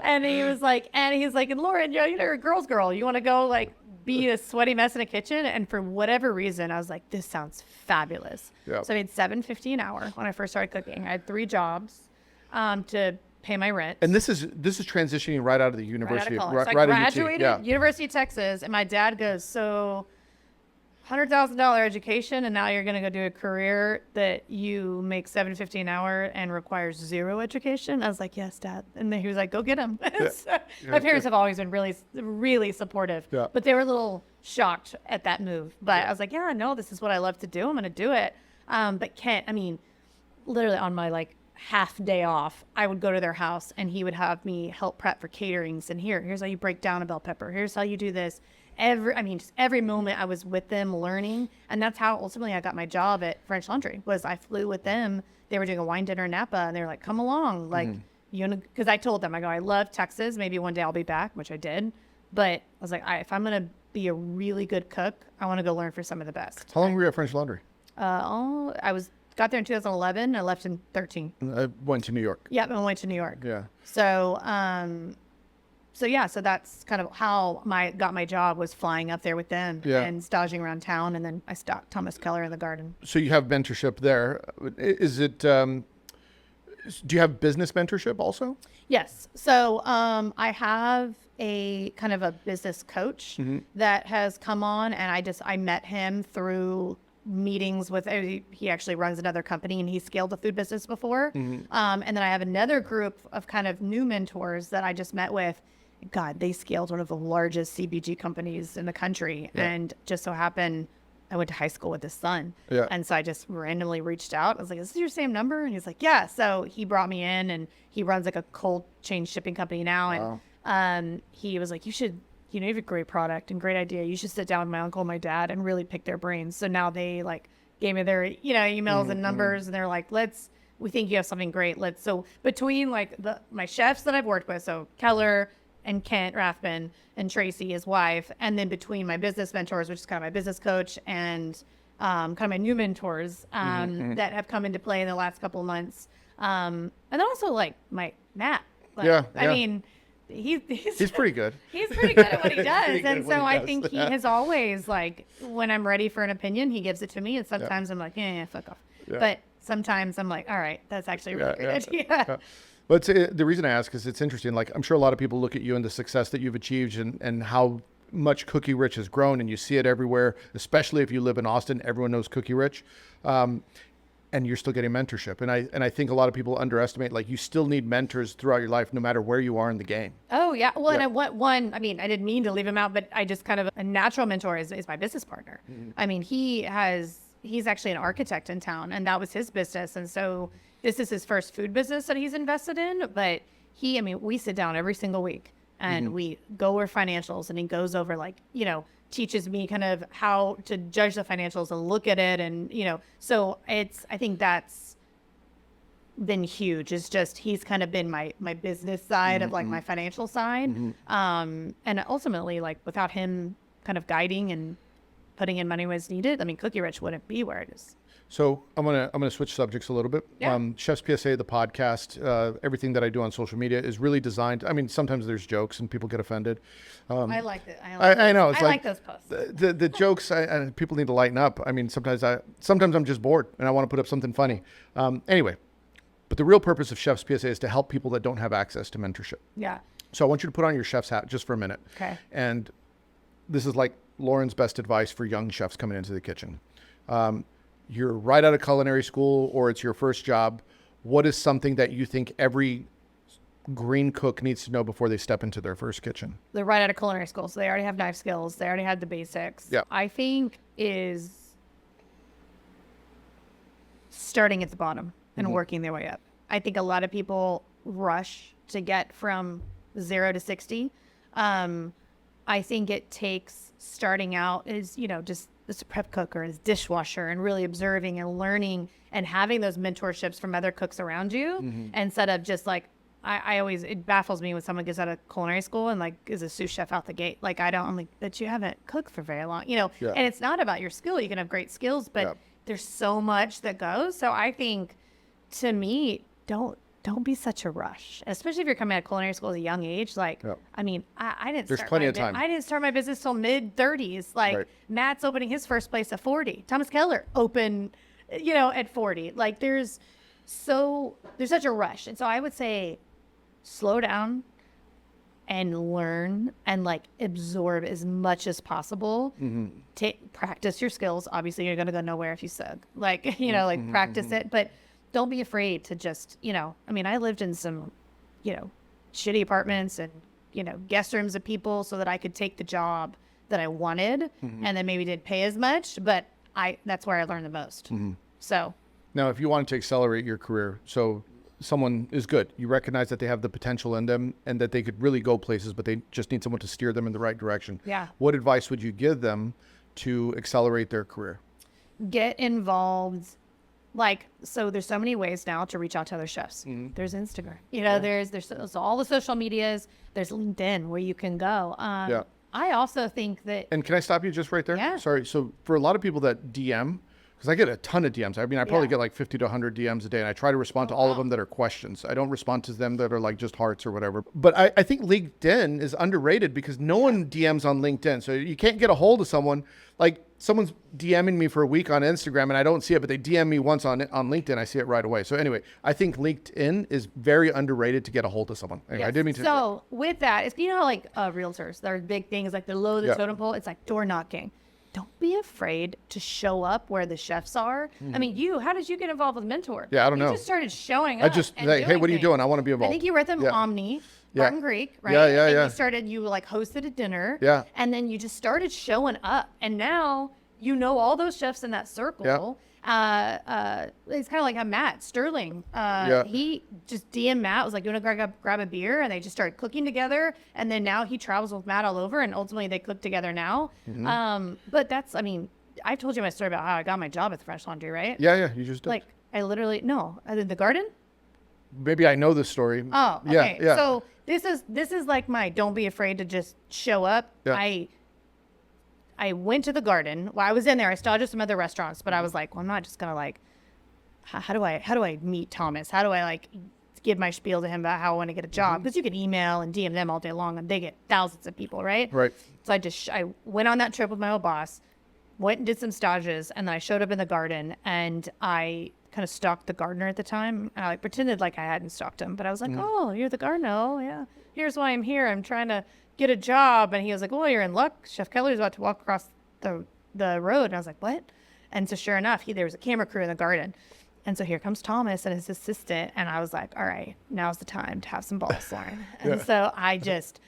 And he's like, and Lorin, you're a girl's girl. You want to go like be a sweaty mess in a kitchen? And for whatever reason, I was like, this sounds fabulous. Yeah. So I made $7.50 an hour when I first started cooking. I had 3 jobs to pay my rent. And this is transitioning right out of the university. Right out of college. So I graduated University of Texas, and my dad goes, so $100,000 education, and now you're going to go do a career that you make $7.50 an hour and requires 0 education? I was like, yes, Dad. And then he was like, go get him. Yeah. So my parents have always been really, really supportive, but they were a little shocked at that move. But I was like, yeah, no, this is what I love to do. I'm going to do it. But Kent, I mean, literally on my like half day off, I would go to their house and he would have me help prep for caterings. And here's how you break down a bell pepper. Here's how you do this. Just every moment I was with them learning. And that's how ultimately I got my job at French Laundry. Was I flew with them. They were doing a wine dinner in Napa, and they were like, come along. Like, because I told them, I go, I love Texas. Maybe one day I'll be back, which I did. But I was like, if I'm going to be a really good cook, I want to go learn for some of the best. How long were you at French Laundry? Got there in 2011. I left in 13. I went to New York. Yeah, I went to New York. Yeah. So, so that's kind of how got my job, was flying up there with them and staging around town, and then I stalked Thomas Keller in the garden. So you have mentorship there. Is it? Do you have business mentorship also? Yes. So I have a kind of a business coach that has come on, and I met him through meetings with, he actually runs another company and he scaled the food business before. And then I have another group of kind of new mentors that I just met with. God, they scaled one of the largest CPG companies in the country. And just so happened, I went to high school with his son. And so I just randomly reached out. I was like, is this your same number? And he's like, yeah. So he brought me in, and he runs like a cold chain shipping company now. And he was like, you have a great product and great idea. You should sit down with my uncle and my dad and really pick their brains. So now they like gave me their, emails and numbers, and they're like, we think you have something great. So between like my chefs that I've worked with, so Keller and Kent Rathman and Tracy, his wife, and then between my business mentors, which is kind of my business coach, and kind of my new mentors that have come into play in the last couple of months. And then also like my Matt. I mean, he's pretty good. He's pretty good at what he does. And so I think he has always, like, when I'm ready for an opinion, he gives it to me. And sometimes I'm like, fuck off. But sometimes I'm like, all right, that's actually a really good idea. But the reason I ask is it's interesting. Like, I'm sure a lot of people look at you and the success that you've achieved and how much Cookie Rich has grown, and you see it everywhere, especially if you live in Austin. Everyone knows Cookie Rich. And you're still getting mentorship. And I think a lot of people underestimate, like, you still need mentors throughout your life, no matter where you are in the game. Oh, yeah. Well, and I want one, I didn't mean to leave him out, but I just kind of, a natural mentor is my business partner. I mean, he's actually an architect in town, and that was his business. And so this is his first food business that he's invested in. But we sit down every single week and we go over financials, and he goes over, like, teaches me kind of how to judge the financials and look at it. And, so I think that's been huge. It's just, he's kind of been my business side of like my financial side. And ultimately, like without him kind of guiding and putting in money when it's needed, I mean, Cookie Rich wouldn't be where it is. So I'm gonna switch subjects a little bit. Yeah. Chef's PSA, the podcast, everything that I do on social media is really designed. I mean, sometimes there's jokes and people get offended. I like it. I know. It's I like those posts. The jokes. People need to lighten up. I mean, sometimes I'm just bored and I want to put up something funny. Anyway, but the real purpose of Chef's PSA is to help people that don't have access to mentorship. Yeah. So I want you to put on your chef's hat just for a minute. Okay. And this is like Lorin's best advice for young chefs coming into the kitchen. You're right out of culinary school or it's your first job. What is something that you think every green cook needs to know before they step into their first kitchen? They're right out of culinary school, so they already have knife skills. They already had the basics. Yeah. I think is starting at the bottom and working their way up. I think a lot of people rush to get from 0 to 60. I think it takes starting out as, just as a prep cook or as dishwasher and really observing and learning and having those mentorships from other cooks around you instead of just like, it baffles me when someone gets out of culinary school and like is a sous chef out the gate. Like that you haven't cooked for very long, and it's not about your skill. You can have great skills, but there's so much that goes. So I think to me, don't be such a rush, especially if you're coming out of culinary school at a young age. Like, I mean, I didn't. There's plenty of time. I didn't start my business till mid-30s. Like Matt's opening his first place at 40. Thomas Keller opened, at 40. Like there's such a rush, and so I would say, slow down and learn and like absorb as much as possible. Practice your skills. Obviously, you're gonna go nowhere if you suck. Like practice it, but don't be afraid to just, I mean, I lived in some, shitty apartments and, guest rooms of people so that I could take the job that I wanted and then maybe didn't pay as much, but that's where I learned the most. So now if you wanted to accelerate your career, so someone is good, you recognize that they have the potential in them and that they could really go places, but they just need someone to steer them in the right direction. Yeah. What advice would you give them to accelerate their career? Get involved. So there's so many ways now to reach out to other chefs. There's Instagram, there's all the social medias, there's LinkedIn where you can go. I also think that. And can I stop you just right there? Yeah. Sorry. So for a lot of people that DM, because I get a ton of DMs. I mean, I probably get like 50 to 100 DMs a day, and I try to respond to all of them that are questions. I don't respond to them that are like just hearts or whatever. But I think LinkedIn is underrated because no one DMs on LinkedIn. So you can't get a hold of someone. Like someone's DMing me for a week on Instagram and I don't see it, but they DM me once on LinkedIn. I see it right away. So anyway, I think LinkedIn is very underrated to get a hold of someone. Anyway, yes. I didn't mean to. So with that, it's, how like realtors, their big thing is like they're low the totem pole. It's like door knocking. Don't be afraid to show up where the chefs are. I mean, how did you get involved with Mentor? Yeah, I don't know. You just started showing up. Hey, what are you doing? I want to be involved. I think you were at the Omni, Martin Greek, right? Yeah. And you hosted a dinner. Yeah. And then you just started showing up. And now you know all those chefs in that circle. Yeah. It's kind of like a Matt Sterling. He just DM'd Matt, was like, you want to grab a beer? And they just started cooking together. And then now he travels with Matt all over, and ultimately they cook together now. But that's, I've told you my story about how I got my job at the French Laundry, right? Yeah, you just did. Like, I did the garden. Maybe I know this story. Oh, okay. Yeah. So this is like my don't be afraid to just show up. Yeah. I went to the garden. Well, I was in there. I still did some other restaurants, but I was like, well, I'm not just gonna like. How do I meet Thomas? How do I like give my spiel to him about how I want to get a job? Because you can email and DM them all day long, and they get thousands of people, right? Right. So I went on that trip with my old boss, went and did some stages, and then I showed up in the garden, and I kind of stalked the gardener at the time. And I pretended like I hadn't stalked him, but I was like, oh, you're the gardener. Oh, yeah. Here's why I'm here. I'm trying to get a job. And he was like, well, you're in luck. Chef Keller's about to walk across the road. And I was like, what? And so sure enough, there was a camera crew in the garden. And so here comes Thomas and his assistant. And I was like, all right, now's the time to have some balls, Lorin. And so I just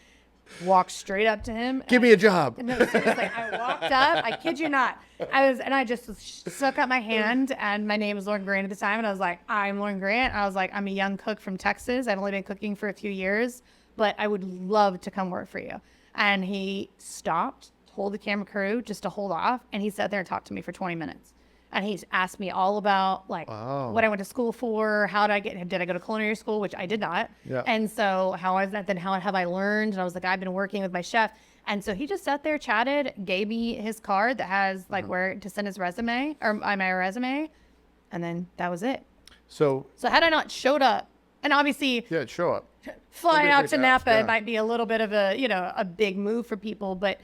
walked straight up to him. Give me a job. No, seriously, I walked up. I kid you not. I just stuck out my hand, and my name was Lorin Grant at the time. And I was like, I'm Lorin Grant. I was like, I'm a young cook from Texas. I've only been cooking for a few years, but I would love to come work for you. And he stopped, told the camera crew just to hold off. And he sat there and talked to me for 20 minutes. And he's asked me all about like what I went to school for, did I go to culinary school, which I did not. Yeah. And so how have I learned? And I was like, I've been working with my chef. And so he just sat there, chatted, gave me his card that has like where to send his resume or my resume. And then that was it. So had I not showed up, and obviously show up. Flying out to Napa, it might be a little bit of a big move for people, but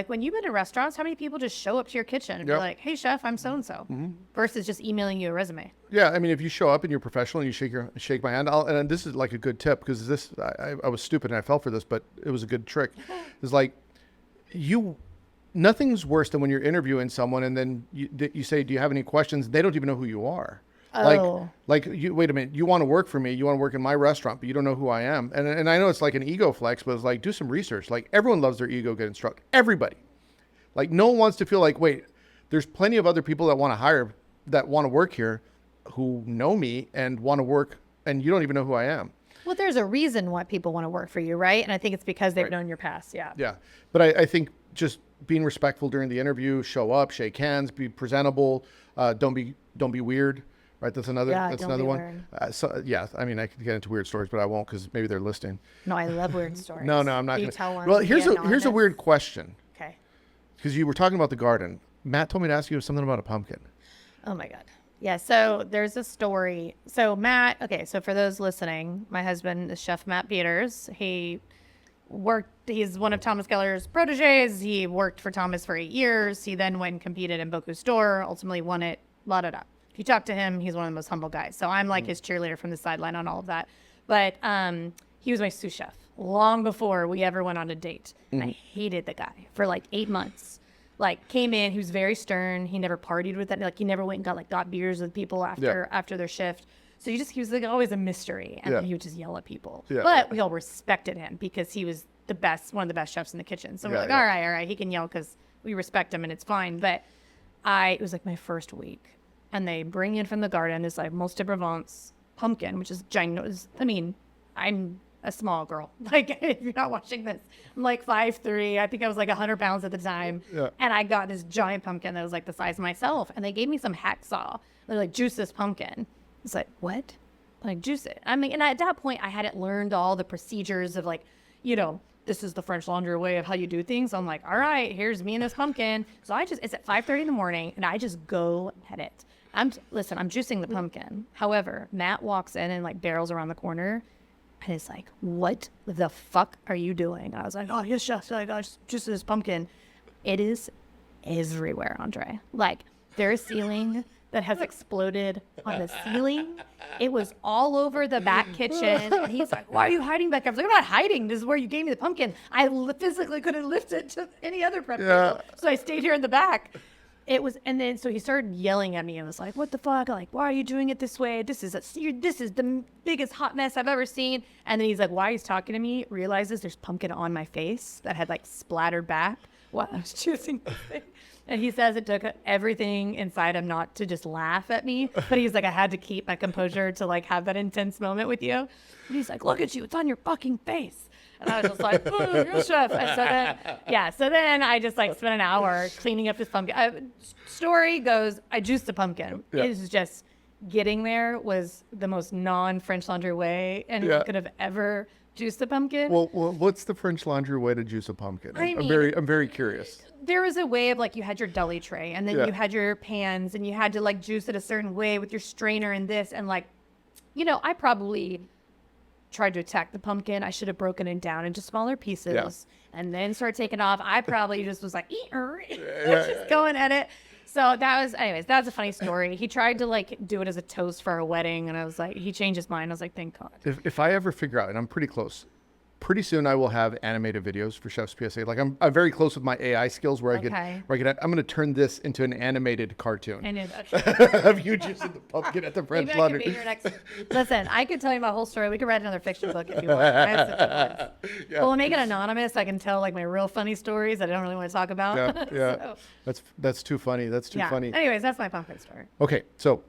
when you've been to restaurants, how many people just show up to your kitchen and be like, hey, chef, I'm so-and-so, versus just emailing you a resume? Yeah, I mean, if you show up and you're professional and you shake my hand, and this is like a good tip because I was stupid and I fell for this, but it was a good trick. It's like nothing's worse than when you're interviewing someone and then you say, do you have any questions? They don't even know who you are. Like you, wait a minute, you want to work for me, you want to work in my restaurant, but you don't know who I am. And I know it's like an ego flex, but it's like, do some research. Like everyone loves their ego getting struck. Everybody. Like no one wants to feel like, wait, there's plenty of other people that want to hire, that want to work here who know me and want to work, and you don't even know who I am. Well, there's a reason why people want to work for you, right? And I think it's because they've known your past. Yeah. Yeah. But I think just being respectful during the interview, show up, shake hands, be presentable. Don't be weird. Right, that's another one. I mean, I could get into weird stories, but I won't because maybe they're listening. No, I love weird stories. No, I'm not. Can you tell one? Well, here's a weird question. Okay. Because you were talking about the garden. Matt told me to ask you something about a pumpkin. Oh my God. Yeah. So there's a story. So Matt. Okay. So for those listening, my husband is Chef Matt Peters. He's one of Thomas Keller's proteges. He worked for Thomas for 8 years. He then went and competed in Bocuse d'Or, ultimately won it. If you talk to him, he's one of the most humble guys. So I'm like his cheerleader from the sideline on all of that. But he was my sous chef long before we ever went on a date. And I hated the guy for like 8 months. Like came in, he was very stern. He never partied with that. Like he never went and got beers with people after their shift. So he was like always a mystery. And then he would just yell at people. Yeah. But we all respected him because he was one of the best chefs in the kitchen. So we're like, all right, he can yell because we respect him and it's fine. But it was like my first week. And they bring in from the garden this like Most de Provence pumpkin, which is ginormous. I mean, I'm a small girl. Like if you're not watching this, I'm like 5'3". I think I was like 100 pounds at the time. Yeah. And I got this giant pumpkin that was like the size of myself. And they gave me some hacksaw. They're like, juice this pumpkin. It's like, what? Like juice it. I mean, and at that point I hadn't learned all the procedures of like, this is the French Laundry way of how you do things. I'm like, all right, here's me and this pumpkin. So it's at 5:30 in the morning and I just go at it. I'm juicing the pumpkin. However, Matt walks in and like barrels around the corner and is like, what the fuck are you doing? And I was like, oh, yes, chef. Like, I just juiced this pumpkin. It is everywhere, Andre. Like there's ceiling that has exploded on the ceiling. It was all over the back kitchen. And he's like, why are you hiding back there? I was like, I'm not hiding. This is where you gave me the pumpkin. I physically couldn't lift it to any other prep table. So I stayed here in the back. So he started yelling at me and was like, what the fuck? Like, why are you doing it this way? This is the biggest hot mess I've ever seen. And then he's like, why he's talking to me, realizes there's pumpkin on my face that had like splattered back while I was choosing the thing. And he says it took everything inside him not to just laugh at me. But he's like, I had to keep my composure to like have that intense moment with you. And he's like, look at you. It's on your fucking face. And I was just like, oh, you're a chef. And so then I just like spent an hour cleaning up this pumpkin. Story goes, I juiced the pumpkin. Yeah. It was just getting there was the most non-French Laundry way anyone could have ever juiced a pumpkin. Well, what's the French Laundry way to juice a pumpkin? I'm very curious. There was a way of like you had your deli tray and then you had your pans and you had to like juice it a certain way with your strainer and this and like, I probably tried to attack the pumpkin. I should have broken it down into smaller pieces and then start taking off. I probably just was like, just going at it. So that's a funny story. He tried to like do it as a toast for our wedding. And I was like, he changed his mind. I was like, thank God. If I ever figure out, and I'm pretty close, pretty soon I will have animated videos for Chef's PSA. Like I'm very close with my AI skills where I'm going to turn this into an animated cartoon. I knew that. Of you juicing the pumpkin at the French Laundry. Listen, I could tell you my whole story. We could write another fiction book if you want. I have such a list. Well, we'll make it anonymous. I can tell like my real funny stories that I don't really want to talk about. Yeah. So. That's too funny. That's too funny. Anyways, that's my pumpkin story. Okay, so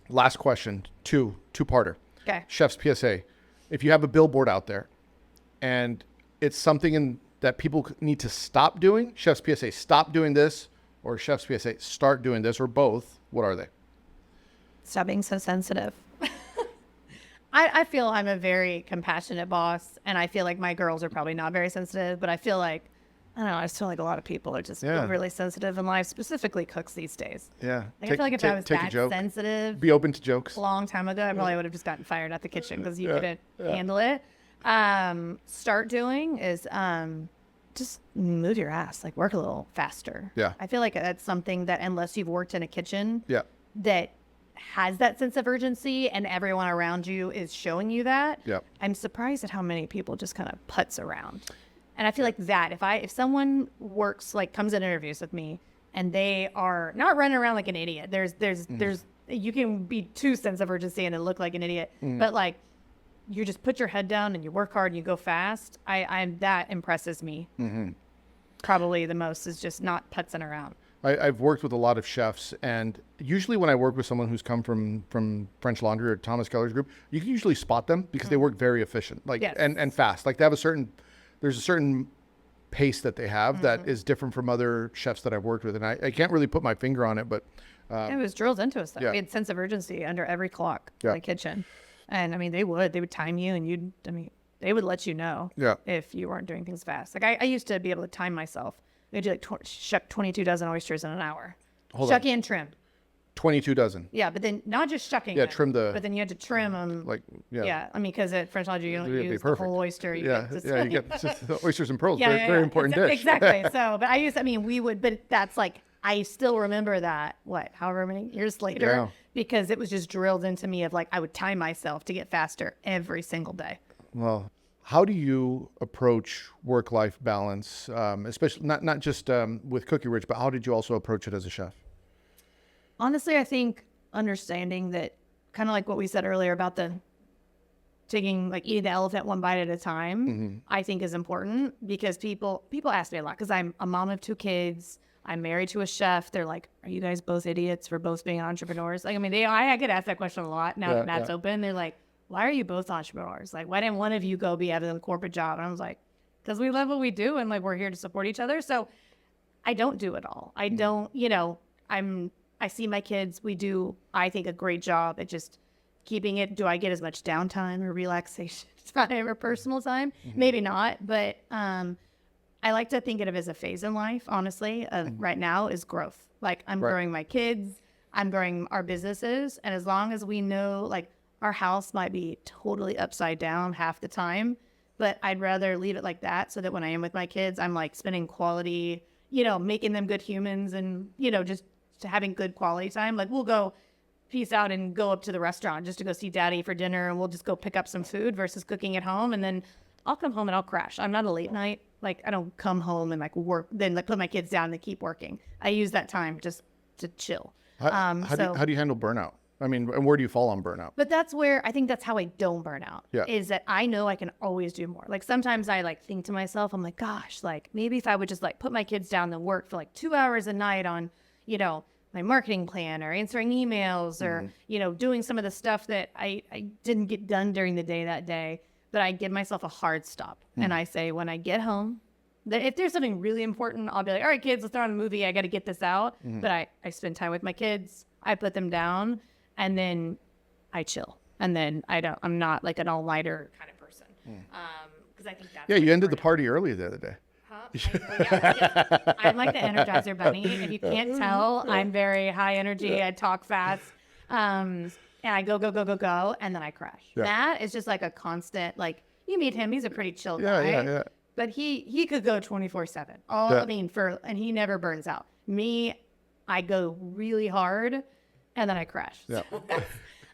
last question, two-parter. Okay. Chef's PSA. If you have a billboard out there, and it's something in that people need to stop doing? Chef's PSA, stop doing this, or Chef's PSA, start doing this, or both? What are they? Stop being so sensitive. I feel I'm a very compassionate boss, and I feel like my girls are probably not very sensitive, but I feel like, I don't know, I just feel like a lot of people are just really sensitive in life, specifically cooks these days. Yeah. Like, I feel like if I was that sensitive be open to jokes. A long time ago, I probably would have just gotten fired at the kitchen because you couldn't handle it. Start doing is just move your ass, like work a little faster. Yeah. I feel like that's something that unless you've worked in a kitchen that has that sense of urgency and everyone around you is showing you that, I'm surprised at how many people just kind of putz around. And I feel like that if someone works, like comes in interviews with me and they are not running around like an idiot, there's you can be too sense of urgency and it look like an idiot, but like you just put your head down and you work hard and you go fast. I'm that impresses me. Probably the most is just not putzing around. I've worked with a lot of chefs, and usually when I work with someone who's come from French Laundry or Thomas Keller's group, you can usually spot them because they work very efficient, like and fast. Like they have there's a certain pace that they have that is different from other chefs that I've worked with, and I can't really put my finger on it, but it was drilled into us though. We had sense of urgency under every clock in the kitchen, and I mean they would time you, and they would let you know if you weren't doing things fast. Like I used to be able to time myself. We do like shuck 22 dozen oysters in an hour. Shuck and trim. 22 dozen. Yeah, but then not just shucking. Yeah, trim the. But then you had to trim them. Like I mean, because at French Laundry you don't use the whole oyster. You get the oysters and pearls. Very important dish. Exactly. So, but we would. But that's like I still remember that. However many years later, because it was just drilled into me of like I would time myself to get faster every single day. Well. How do you approach work-life balance, especially not just with Cookie Rich, but how did you also approach it as a chef? Honestly, I think understanding that, kind of like what we said earlier about the eating the elephant one bite at a time, I think is important because people ask me a lot because I'm a mom of 2 kids. I'm married to a chef. They're like, "Are you guys both idiots for both being entrepreneurs?" Like, I mean, I get asked that question a lot now that that's open. They're like, "Why are you both entrepreneurs? Like, why didn't one of you go be having a corporate job?" And I was like, because we love what we do and like we're here to support each other. So I don't do it all. I don't, I see my kids. We do, I think, a great job at just keeping it. Do I get as much downtime or relaxation time or personal time? Maybe not, but I like to think of it as a phase in life, honestly. Right now is growth. Like I'm growing my kids, I'm growing our businesses. And as long as we know, like, our house might be totally upside down half the time, but I'd rather leave it like that so that when I am with my kids, I'm like spending quality, making them good humans and, just having good quality time. Like we'll go peace out and go up to the restaurant just to go see daddy for dinner and we'll just go pick up some food versus cooking at home. And then I'll come home and I'll crash. I'm not a late night. Like I don't come home and like work, then like put my kids down and keep working. I use that time just to chill. How do you handle burnout? I mean, and where do you fall on burnout? But that's where I think that's how I don't burn out. Is that I know I can always do more. Like sometimes I like think to myself, I'm like, gosh, like maybe if I would just like put my kids down and work for like 2 hours a night on, my marketing plan or answering emails or, doing some of the stuff that I didn't get done during the day that day. But I give myself a hard stop. And I say, when I get home, that if there's something really important, I'll be like, all right, kids, let's throw on a movie. I got to get this out. But I spend time with my kids. I put them down. And then I chill. And then I'm not like an all-nighter kind of person. Because I think that's... Yeah, you ended the party early the other day. I'm like the Energizer Bunny. If you can't tell, I'm very high energy. I talk fast. And I go. And then I crash. That is just like a constant, like, you meet him. He's a pretty chill guy. Yeah. But he could go 24/7. And he never burns out. Me, I go really hard. And then I crash.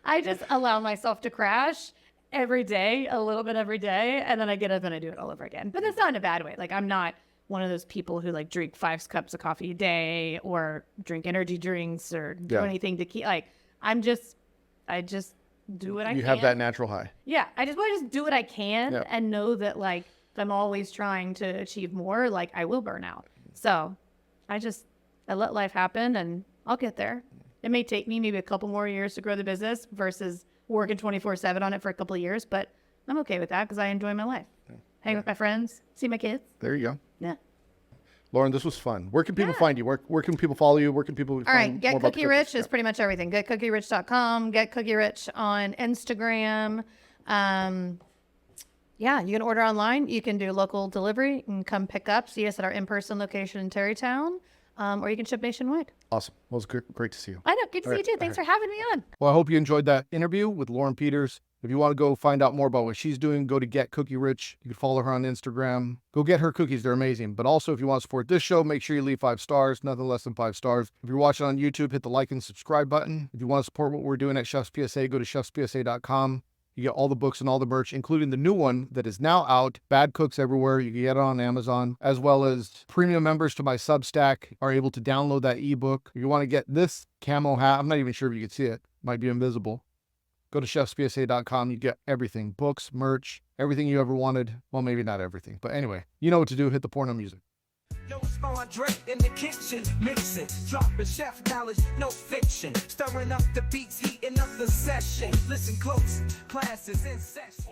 I just allow myself to crash every day, a little bit every day. And then I get up and I do it all over again. But that's not in a bad way. Like I'm not one of those people who like drink 5 cups of coffee a day or drink energy drinks or do anything to keep like, I just do what I can. You have that natural high. Yeah. I just want to just do what I can and know that like if I'm always trying to achieve more, like I will burn out. So I let life happen and I'll get there. It may take me maybe a couple more years to grow the business versus working 24/7 on it for a couple of years, but I'm okay with that because I enjoy my life. hang with my friends, see my kids. There you go. Yeah. Lorin, this was fun. Where can people find you? Where can people follow you? Where can people All right, Get Cookie Rich is pretty much everything. GetCookieRich.com, Get Cookie Rich on Instagram. Yeah, you can order online. You can do local delivery. You can come pick up, see us at our in-person location in Terrytown, or you can ship nationwide. Awesome. Well, it was great to see you. I know. Good to see you too. Thanks for having me on. Well, I hope you enjoyed that interview with Lorin Peters. If you want to go find out more about what she's doing, go to Get Cookie Rich. You can follow her on Instagram. Go get her cookies. They're amazing. But also, if you want to support this show, make sure you leave 5 stars, nothing less than 5 stars. If you're watching on YouTube, hit the like and subscribe button. If you want to support what we're doing at Chef's PSA, go to chefspsa.com. You get all the books and all the merch, including the new one that is now out, Bad Cooks Everywhere. You can get it on Amazon, as well as premium members to my Substack are able to download that ebook. If you want to get this camo hat, I'm not even sure if you can see it. Might be invisible. Go to chefspsa.com. You get everything, books, merch, everything you ever wanted. Well, maybe not everything, but anyway, you know what to do. Hit the porno music. No, it's André in the kitchen, mixing, dropping chef knowledge, no fiction, stirring up the beats, heating up the session. Listen close, classes in session.